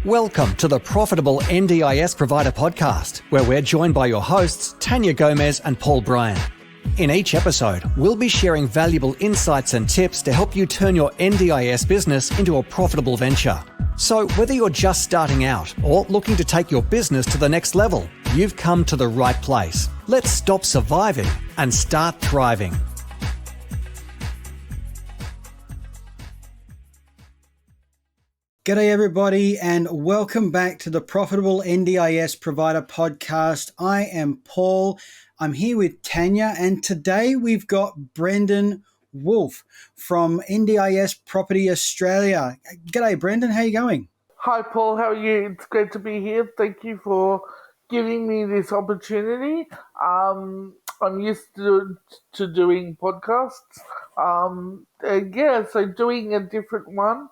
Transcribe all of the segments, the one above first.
Welcome to the Profitable NDIS Provider podcast, where we're joined by your hosts, Tania Gomez and Paul Bryan. In each episode, we'll be sharing valuable insights and tips to help you turn your NDIS business into a profitable venture. So whether you're just starting out or looking to take your business to the next level, you've come to the right place. Let's stop surviving and start thriving. G'day everybody and welcome back to the Profitable NDIS Provider podcast. I am Paul. I'm here with Tania and today we've got Brendon Woolf from NDIS Property Australia. G'day Brendon, how are you going? Hi Paul, how are you? It's great to be here. Thank you for giving me this opportunity. I'm used to doing podcasts. So doing a different one.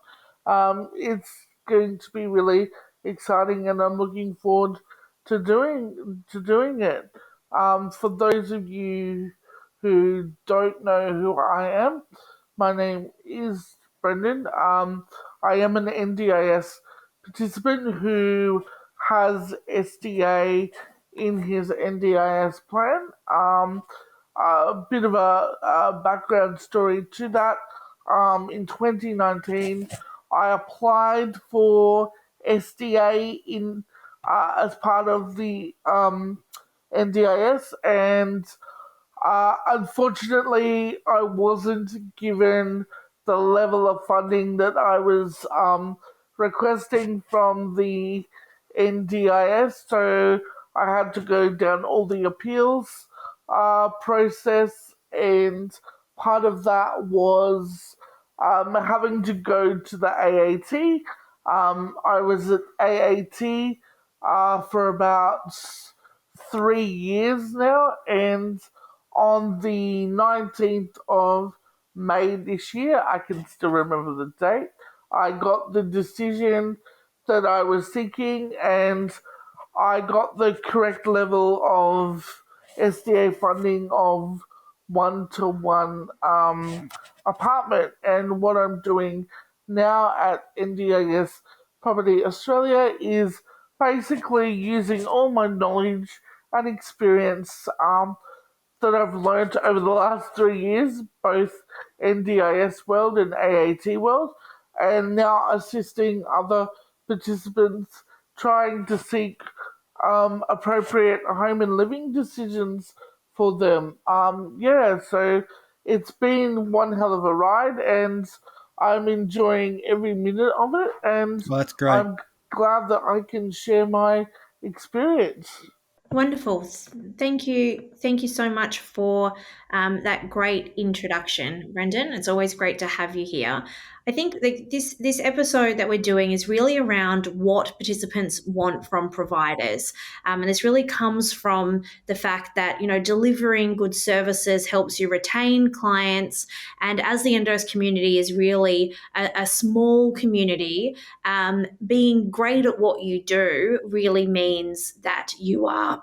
It's going to be really exciting, and I'm looking forward to doing it. For those of you who don't know who I am, my name is Brendon. I am an NDIS participant who has SDA in his NDIS plan. A bit of a background story to that. In 2019, I applied for SDA in as part of the NDIS, and unfortunately, I wasn't given the level of funding that I was requesting from the NDIS, so I had to go down all the appeals process, and part of that was having to go to the AAT. I was at AAT for about 3 years now, and on the 19th of May this year, I can still remember the date, I got the decision that I was seeking, and I got the correct level of SDA funding of 1-to-1 apartment. And what I'm doing now at NDIS Property Australia is basically using all my knowledge and experience that I've learned over the last 3 years, both NDIS World and AAT World, and now assisting other participants trying to seek appropriate home and living decisions for them. So it's been one hell of a ride, and I'm enjoying every minute of it, and Well, that's great. I'm glad that I can share my experience. Wonderful. Thank you. Thank you so much for that great introduction, Brendon. It's always great to have you here. I think this episode that we're doing is really around what participants want from providers. And this really comes from the fact that, delivering good services helps you retain clients. And as the NDIS community is really a small community, being great at what you do really means that you are,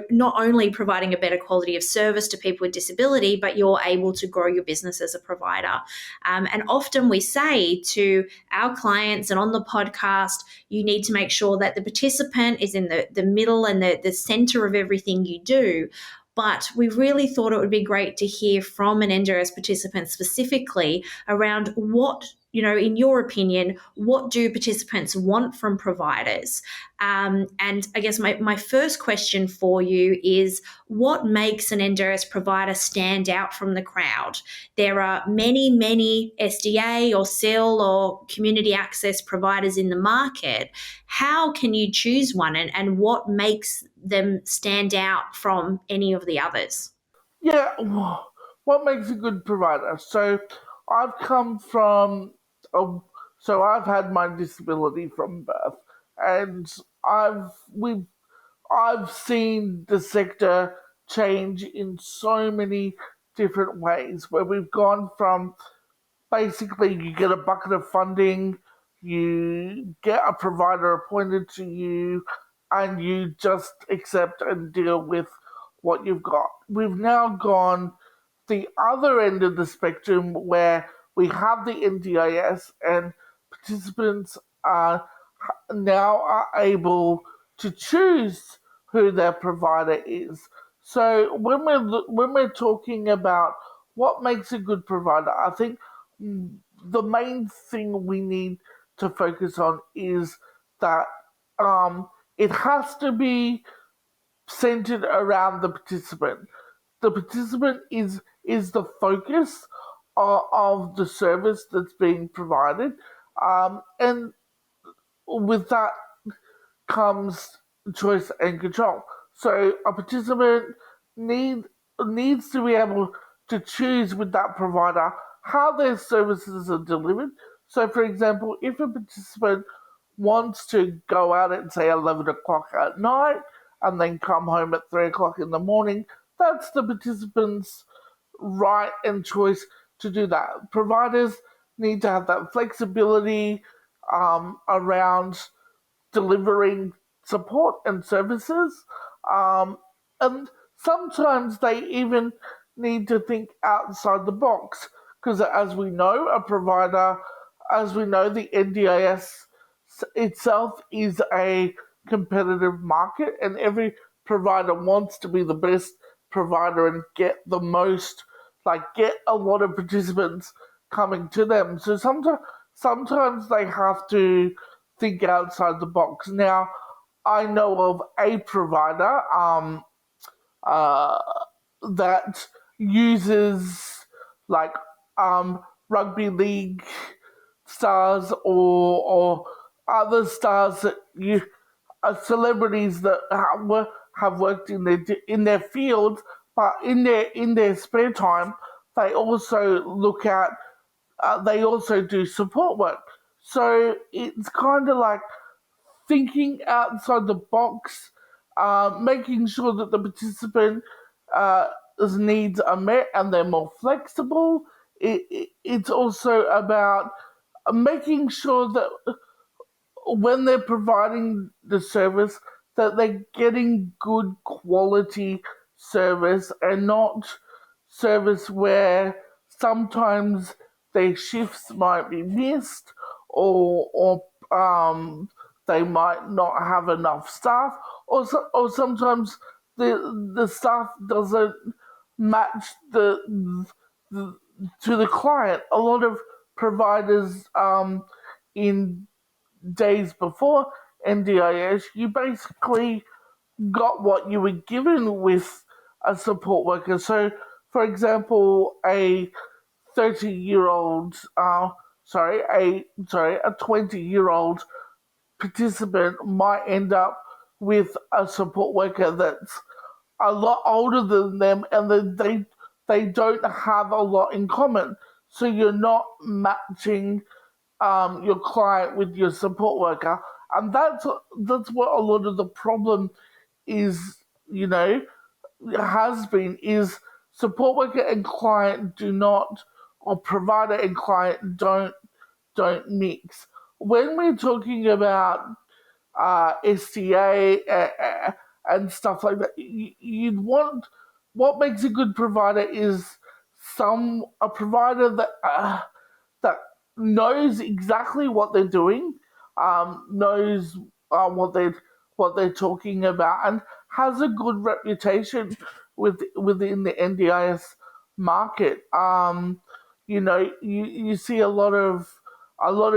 not only providing a better quality of service to people with disability, but you're able to grow your business as a provider. And often we say to our clients and on the podcast, you need to make sure that the participant is in the middle and the center of everything you do. But we really thought it would be great to hear from an NDIS participant specifically around what, in your opinion, what do participants want from providers? And I guess my first question for you is, what makes an NDIS provider stand out from the crowd? There are many, many SDA or CIL or community access providers in the market. How can you choose one, and what makes them stand out from any of the others? Yeah, what makes a good provider? So I've come from, I've had my disability from birth, and I've seen the sector change in so many different ways, where we've gone from basically you get a bucket of funding, you get a provider appointed to you, and you just accept and deal with what you've got. We've now gone the other end of the spectrum, where we have the NDIS and participants now are able to choose who their provider is. So when we're talking about what makes a good provider, I think the main thing we need to focus on is that it has to be centered around the participant. The participant is the focus of the service that's being provided, and with that comes choice and control. So a participant needs to be able to choose with that provider how their services are delivered. So, for example, if a participant wants to go out at, say, 11 o'clock at night and then come home at 3 o'clock in the morning, that's the participant's right and choice to do that. Providers need to have that flexibility around delivering support and services. And sometimes they even need to think outside the box because, as we know, the NDIS itself is a competitive market, and every provider wants to be the best provider and get the most, get a lot of participants coming to them. So sometimes they have to think outside the box. Now, I know of a provider that uses like rugby league stars or other stars that celebrities that have worked in their field, but in their spare time they also they also do support work. So it's kind of like thinking outside the box, making sure that the participant needs are met and they're more flexible. It's also about making sure that when they're providing the service, that they're getting good quality service and not service where sometimes their shifts might be missed or they might not have enough staff, or sometimes the staff doesn't match to the client. A lot of providers in days before NDIS, you basically got what you were given with a support worker. So, for example, a 30-year-old, a 20-year-old participant might end up with a support worker that's a lot older than them, and they don't have a lot in common. So you're not matching your client with your support worker, and that's what a lot of the problem is. Has been is support worker and client do not, or provider and client don't mix. When we're talking about STA and stuff like that, you'd want, what makes a good provider is a provider that knows exactly what they're doing, knows what they're talking about, and has a good reputation within the NDIS market. You see a lot of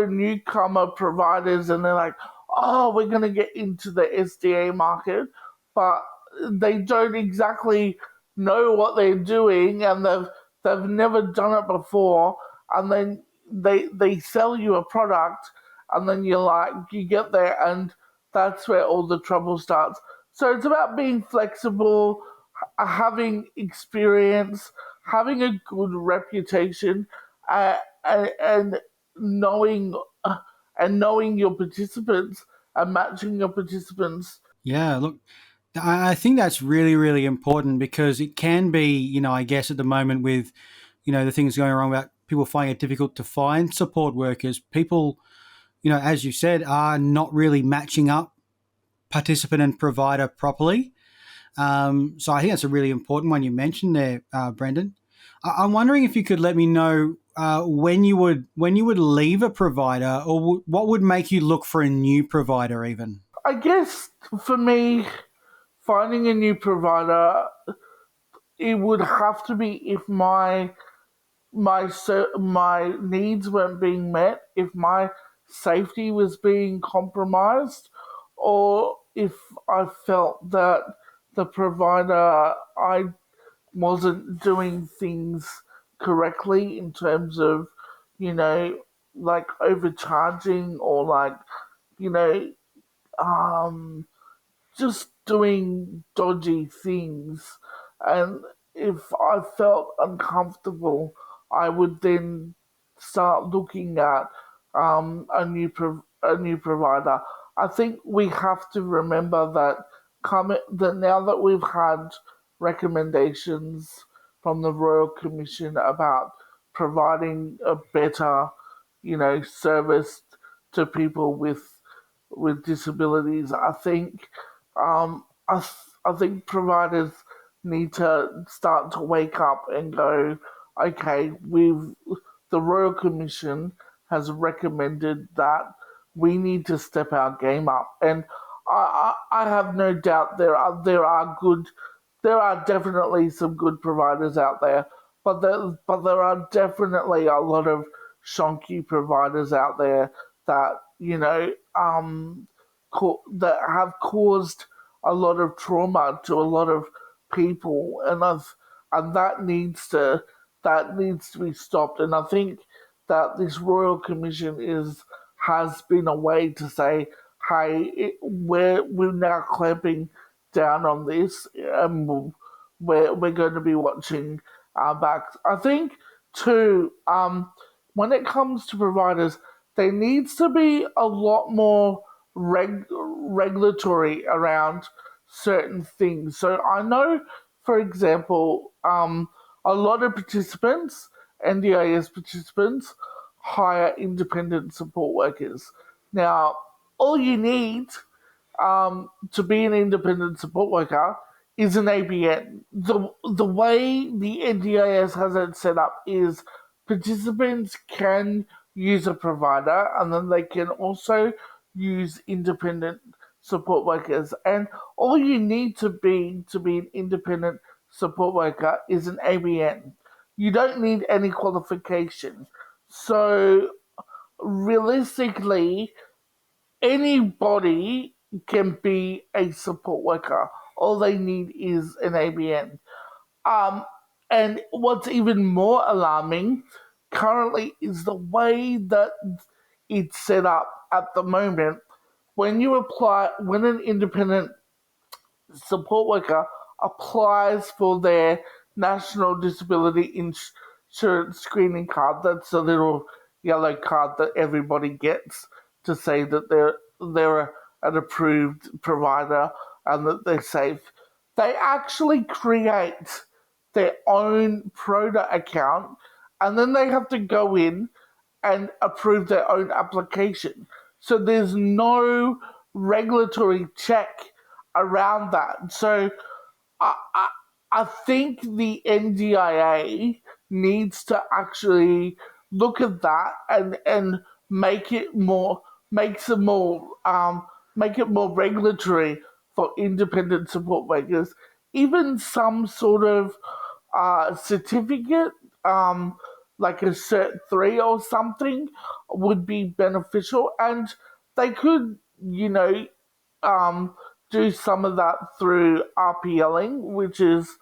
newcomer providers, and they're like, "Oh, we're going to get into the SDA market," but they don't exactly know what they're doing, and they've never done it before, and then they sell you a product, and then you get there, and that's where all the trouble starts. So it's about being flexible, having experience, having a good reputation, and knowing your participants and matching your participants. Yeah, look, I think that's really, really important because it can be, I guess at the moment with, the things going wrong about people finding it difficult to find support workers, people, as you said, are not really matching up participant and provider properly. So I think that's a really important one you mentioned there, Brendon. I'm wondering if you could let me know when you would leave a provider, or what would make you look for a new provider even? I guess for me, finding a new provider, it would have to be if my needs weren't being met, if my safety was being compromised, or if I felt that the provider I wasn't doing things correctly in terms of, you know, like overcharging or like, you know, um, just doing dodgy things. And if I felt uncomfortable, I would then start looking at a new provider. I think we have to remember that that now that we've had recommendations from the Royal Commission about providing a better, service to people with disabilities, I think I think providers need to start to wake up and go, okay, the Royal Commission has recommended that we need to step our game up, and I have no doubt there are definitely some good providers out there, but there are definitely a lot of shonky providers out there that that have caused a lot of trauma to a lot of people, and that needs to be stopped. And I think that this Royal Commission has been a way to say, hey, we're now clamping down on this, and we're going to be watching our backs. I think too, when it comes to providers, there needs to be a lot more regulatory around certain things. So I know, for example, a lot of participants, NDIS participants, hire independent support workers. Now, all you need to be an independent support worker is an ABN. The way the NDIS has it set up is participants can use a provider, and then they can also use independent support workers. And all you need to be an independent support worker is an ABN. You don't need any qualification. So realistically, anybody can be a support worker. All they need is an ABN. Um, and what's even more alarming currently is the way that it's set up at the moment. When an independent support worker applies for their National Disability Insurance Screening Card, that's a little yellow card that everybody gets to say that they're an approved provider and that they're safe. They actually create their own Proda account, and then they have to go in and approve their own application. So there's no regulatory check around that. So I think the NDIA needs to actually look at that and make it more make it more regulatory for independent support workers. Even some sort of certificate, like a Cert 3 or something, would be beneficial, and they could, do some of that through RPLing, which is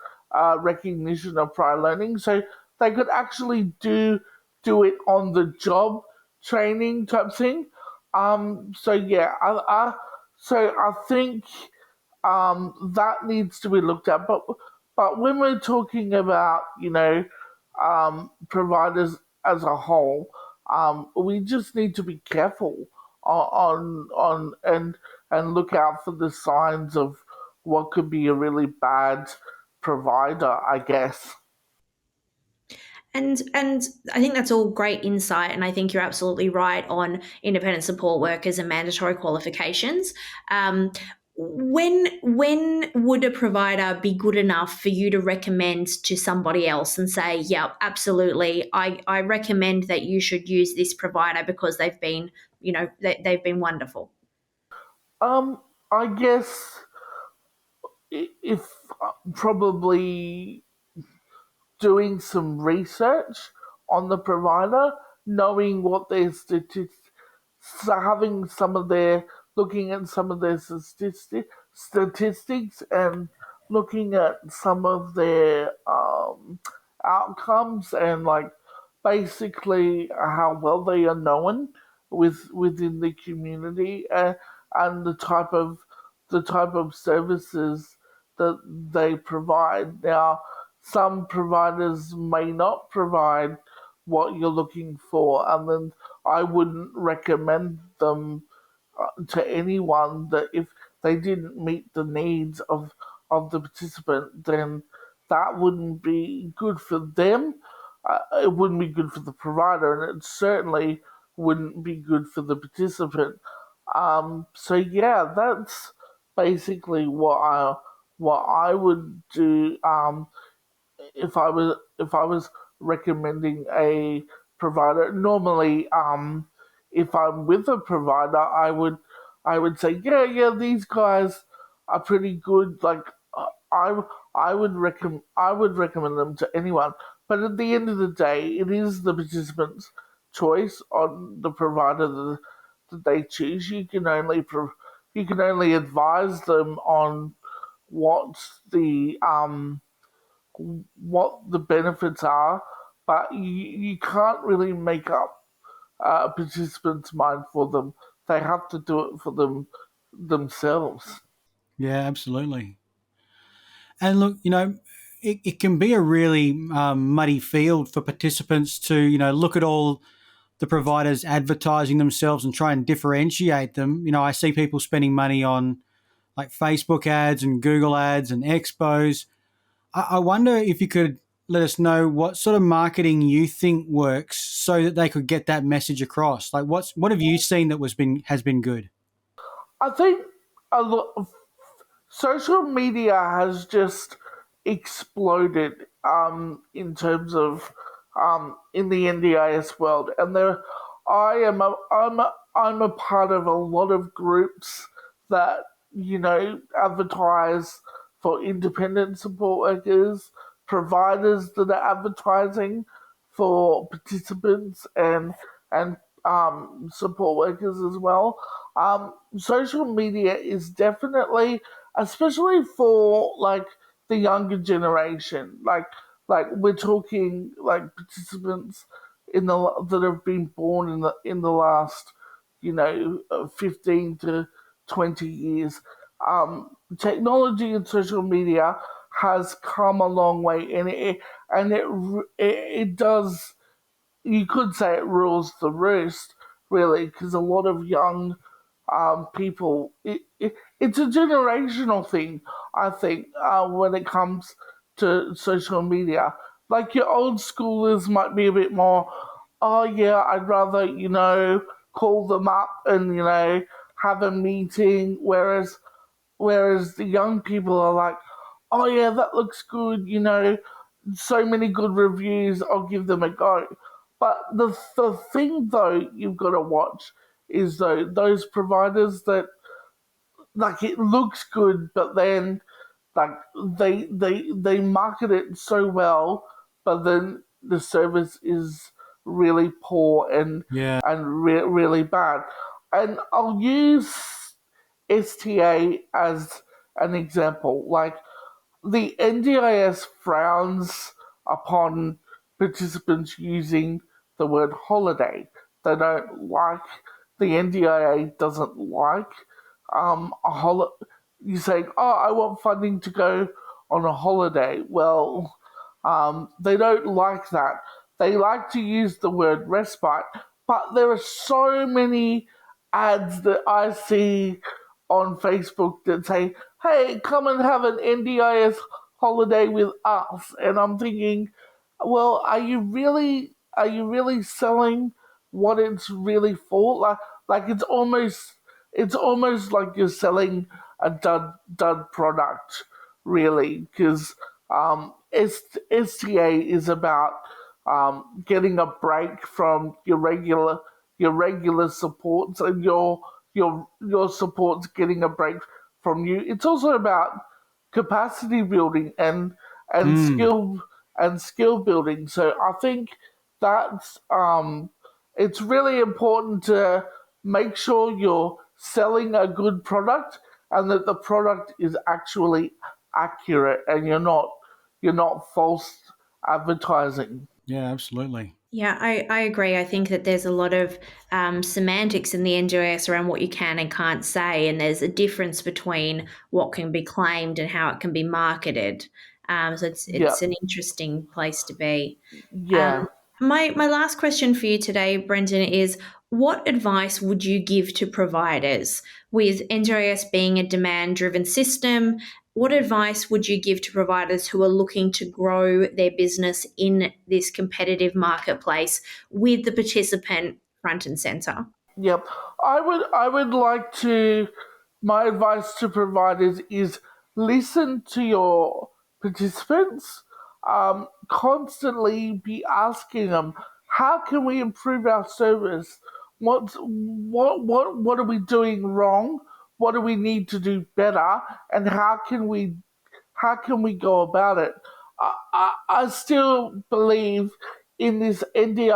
recognition of prior learning. So they could actually do it on the job training type thing. So yeah, I think that needs to be looked at. But when we're talking about providers as a whole, we just need to be careful on and look out for the signs of what could be a really bad provider, I guess. And I think that's all great insight, and I think you're absolutely right on independent support workers and mandatory qualifications. when would a provider be good enough for you to recommend to somebody else and say, yeah, absolutely, I recommend that you should use this provider because they've been, they've been wonderful? I guess if probably doing some research on the provider, knowing what their statistics, so having some of their, looking at some of their statistics and looking at some of their outcomes and like basically how well they are known within the community, and the type of services that they provide. Now, some providers may not provide what you're looking for, and then I wouldn't recommend them to anyone that if they didn't meet the needs of the participant, then that wouldn't be good for them. It wouldn't be good for the provider, and it certainly wouldn't be good for the participant. So yeah, that's basically what I would do. If I was recommending a provider, normally if I'm with a provider, I would say yeah these guys are pretty good. Like I I would recommend them to anyone. But at the end of the day, it is the participant's choice on the provider that they choose. You can only advise them on what what the benefits are, but you can't really make up a participant's mind for them. They have to do it for themselves. Yeah, absolutely. And look, it can be a really muddy field for participants to, look at all the providers advertising themselves and try and differentiate them. I see people spending money on like Facebook ads and Google ads and expos. I wonder if you could let us know what sort of marketing you think works so that they could get that message across. Like, what have you seen that has been good? I think a lot of social media has just exploded in terms of in the NDIS world, and I'm a part of a lot of groups that advertise for independent support workers, providers that are advertising for participants and support workers as well. Social media is definitely, especially for like the younger generation, like we're talking like participants that have been born in the last 15 to 20 years. Technology and social media has come a long way, and it does, you could say it rules the roost, really, because a lot of young people, it's a generational thing, I think, when it comes to social media. Like your old schoolers might be a bit more, oh yeah, I'd rather, call them up and, have a meeting, whereas the young people are like, oh yeah, that looks good, so many good reviews, I'll give them a go. But the thing though you've got to watch is those providers that, like, it looks good, but then like they market it so well, but then the service is really poor Yeah. and really bad. And I'll use STA as an example. Like the NDIS frowns upon participants using the word holiday. They don't like, the NDIA doesn't like a holiday. You say, oh, I want funding to go on a holiday. Well, they don't like that. They like to use the word respite, but there are so many ads that I see on Facebook that say, hey, come and have an NDIS holiday with us. And I'm thinking, well, are you really selling what it's really for? Like it's almost like you're selling a dud product, really, because STA is about getting a break from your regular supports, and your supports getting a break from you. It's also about capacity building and skill building. So I think that's it's really important to make sure you're selling a good product and that the product is actually accurate and you're not false advertising. Yeah, absolutely. Yeah, I agree. I think that there's a lot of semantics in the NDIS around what you can and can't say, and there's a difference between what can be claimed and how it can be marketed. So Yeah, it's an interesting place to be. yeah. My last question for you today, Brendon, is what advice would you give to providers with NDIS being a demand driven system? What advice would you give to providers who are looking to grow their business in this competitive marketplace with the participant front and center? Yep. I would like to my advice to providers is listen to your participants. Constantly be asking them, how can we improve our service? What are we doing wrong? What do we need to do better? And how can we go about it? I still believe in this in the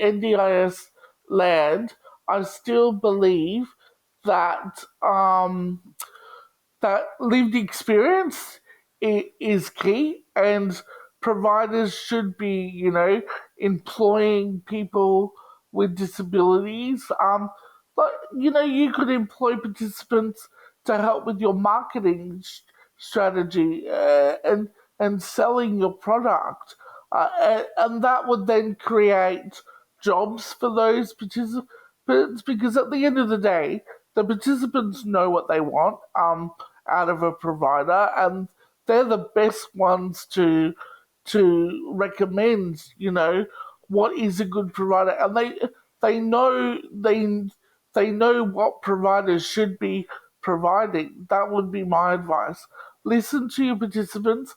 NDIS land. I still believe that that lived experience is key, and providers should be, employing people with disabilities. But you could employ participants to help with your marketing strategy and selling your product, and that would then create jobs for those participants, because at the end of the day, the participants know what they want out of a provider, and they're the best ones to recommend. What is a good provider, and they know what providers should be providing. That would be my advice. Listen to your participants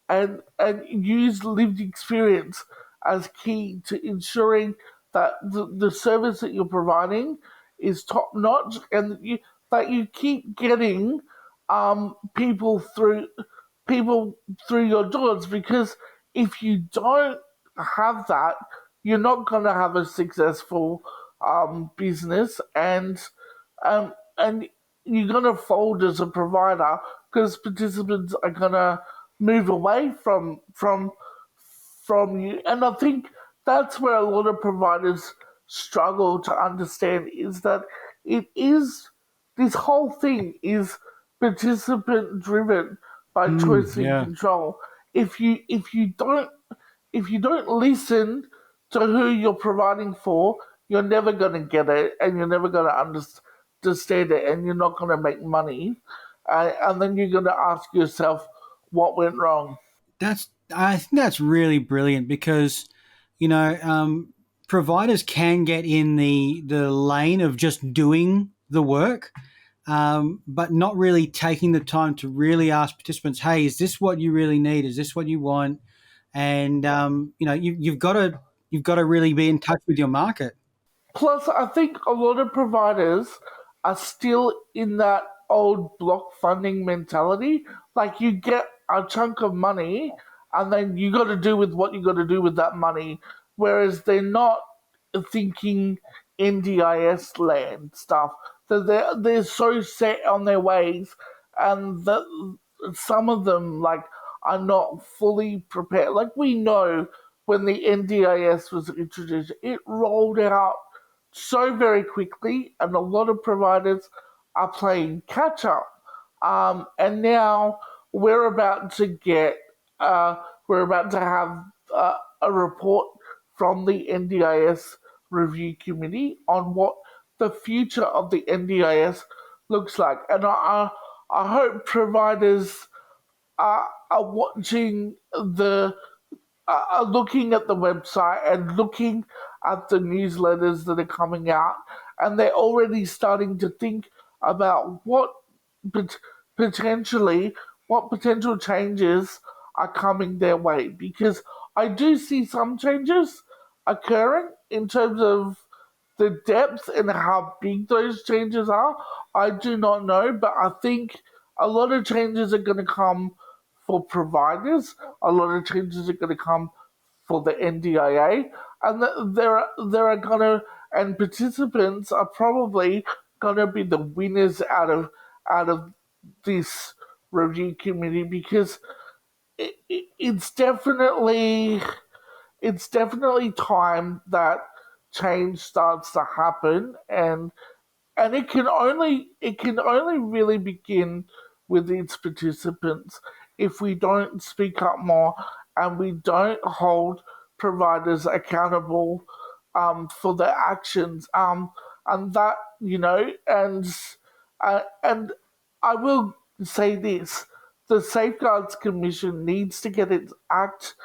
and use lived experience as key to ensuring that the service that you're providing is top notch, and that you keep getting people through your doors, because if you don't have that, you're not going to have a successful business, and you're going to fold as a provider, because participants are going to move away from you. And I think that's where a lot of providers struggle to understand, is that this whole thing is participant driven by choice and Yeah. control. If you don't listen to who you're providing for, you're never going to get it, and you're never going to understand it, and you're not going to make money, and then you're going to ask yourself what went wrong. I think that's really brilliant because, you know, providers can get in the lane of just doing the work, but not really taking the time to really ask participants, "Hey, is this what you really need? Is this what you want?" And you've got to really be in touch with your market. Plus, I think a lot of providers are still in that old block funding mentality. Like, you get a chunk of money, and then you got to do with what you got to do with that money. Whereas they're not thinking NDIS land stuff. That they're so set on their ways, and that some of them are not fully prepared. Like, we know when the NDIS was introduced, it rolled out so very quickly, and a lot of providers are playing catch up. And now we're about to get, we're about to have a report from the NDIS review committee on what the future of the NDIS looks like, and I hope providers are watching are looking at the website and looking at the newsletters that are coming out, and they're already starting to think about what potentially what potential changes are coming their way, because I do see some changes occurring in terms of the depth and how big those changes are. I do not know, but I think a lot of changes are going to come for providers. A lot of changes are going to come for the NDIA, and there are going to, and participants are probably going to be the winners out of this review committee, because it's definitely time that change starts to happen, and it can only really begin with its participants if we don't speak up more and we don't hold providers accountable for their actions, and that, and I will say this: the Safeguards Commission needs to get its act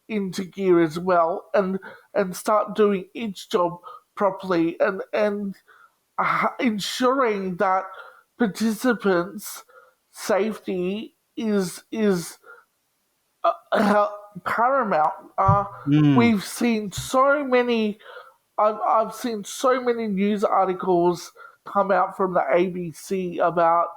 into gear as well, and start doing its job properly, and ensuring that participants' safety is paramount. Mm. We've seen so many. I've seen so many news articles come out from the ABC about,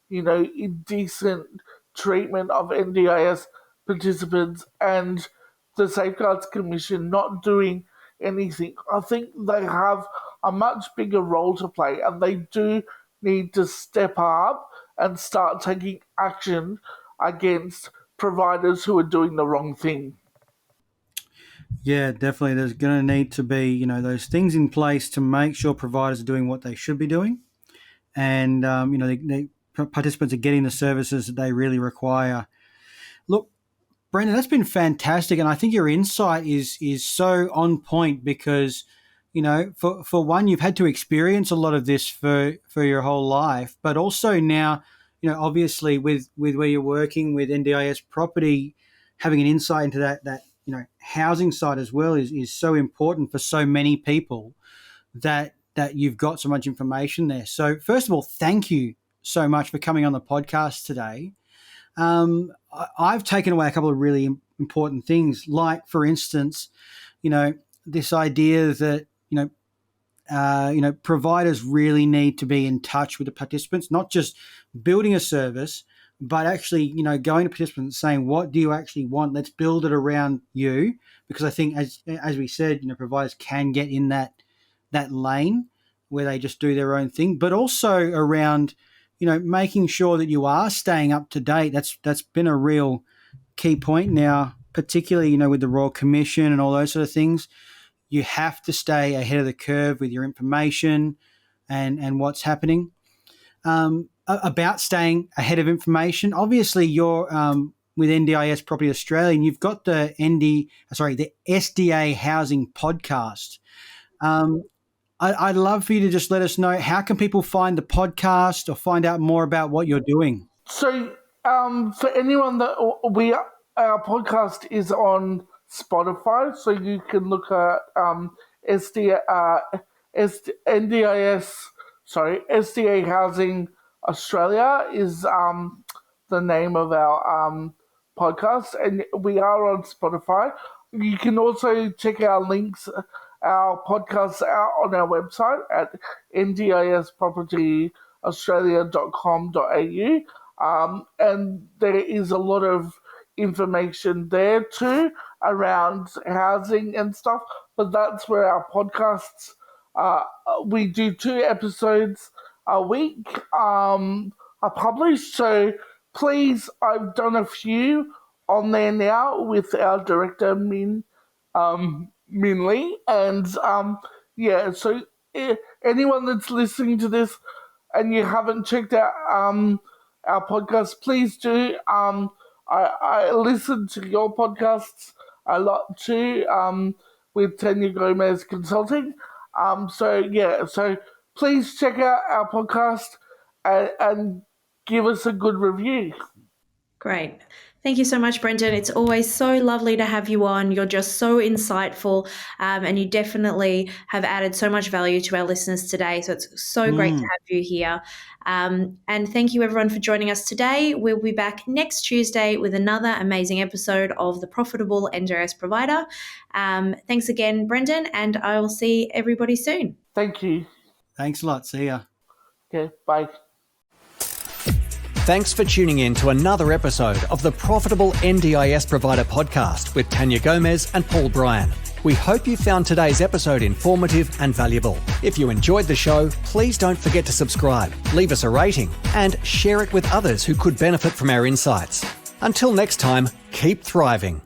indecent treatment of NDIS participants, and the Safeguards Commission not doing anything. I think they have a much bigger role to play, and they do need to step up and start taking action against providers who are doing the wrong thing. Yeah, definitely. There's going to need to be, those things in place to make sure providers are doing what they should be doing, and participants are getting the services that they really require. Look, Brendon, that's been fantastic, and I think your insight is so on point because, for one, you've had to experience a lot of this for your whole life, but also now, obviously with where you're working with NDIS property, having an insight into that housing side as well is so important for so many people that you've got so much information there. So first of all, thank you so much for coming on the podcast today. I've taken away a couple of really important things, like, for instance, this idea that providers really need to be in touch with the participants, not just building a service, but actually, going to participants and saying, what do you actually want? Let's build it around you, because I think, as we said, providers can get in that lane where they just do their own thing, but also around, making sure that you are staying up to date. That's been a real key point now, particularly, with the Royal Commission and all those sort of things. You have to stay ahead of the curve with your information and what's happening. About staying ahead of information, obviously you're with NDIS Property Australia, and you've got the SDA Housing Podcast. I'd love for you to just let us know, how can people find the podcast or find out more about what you're doing? So, for anyone that our podcast is on Spotify, so you can look at SDA Housing Australia is the name of our podcast, and we are on Spotify. You can also check our links, our podcasts out on our website at ndispropertyaustralia.com.au, and there is a lot of information there too around housing and stuff, but that's where our podcasts, we do 2 episodes a week are published, so please, I've done a few on there now with our director Min Lee, and so anyone that's listening to this and you haven't checked out our podcast, please do. I listen to your podcasts a lot too, with Tania Gomez Consulting. So please check out our podcast and give us a good review. Great. Thank you so much, Brendon. It's always so lovely to have you on. You're just so insightful, and you definitely have added so much value to our listeners today. So it's so great to have you here. And thank you, everyone, for joining us today. We'll be back next Tuesday with another amazing episode of the Profitable NDIS Provider. Thanks again, Brendon, and I will see everybody soon. Thank you. Thanks a lot. See ya. Okay, bye. Thanks for tuning in to another episode of the Profitable NDIS Provider podcast with Tania Gomez and Paul Bryan. We hope you found today's episode informative and valuable. If you enjoyed the show, please don't forget to subscribe, leave us a rating, and share it with others who could benefit from our insights. Until next time, keep thriving.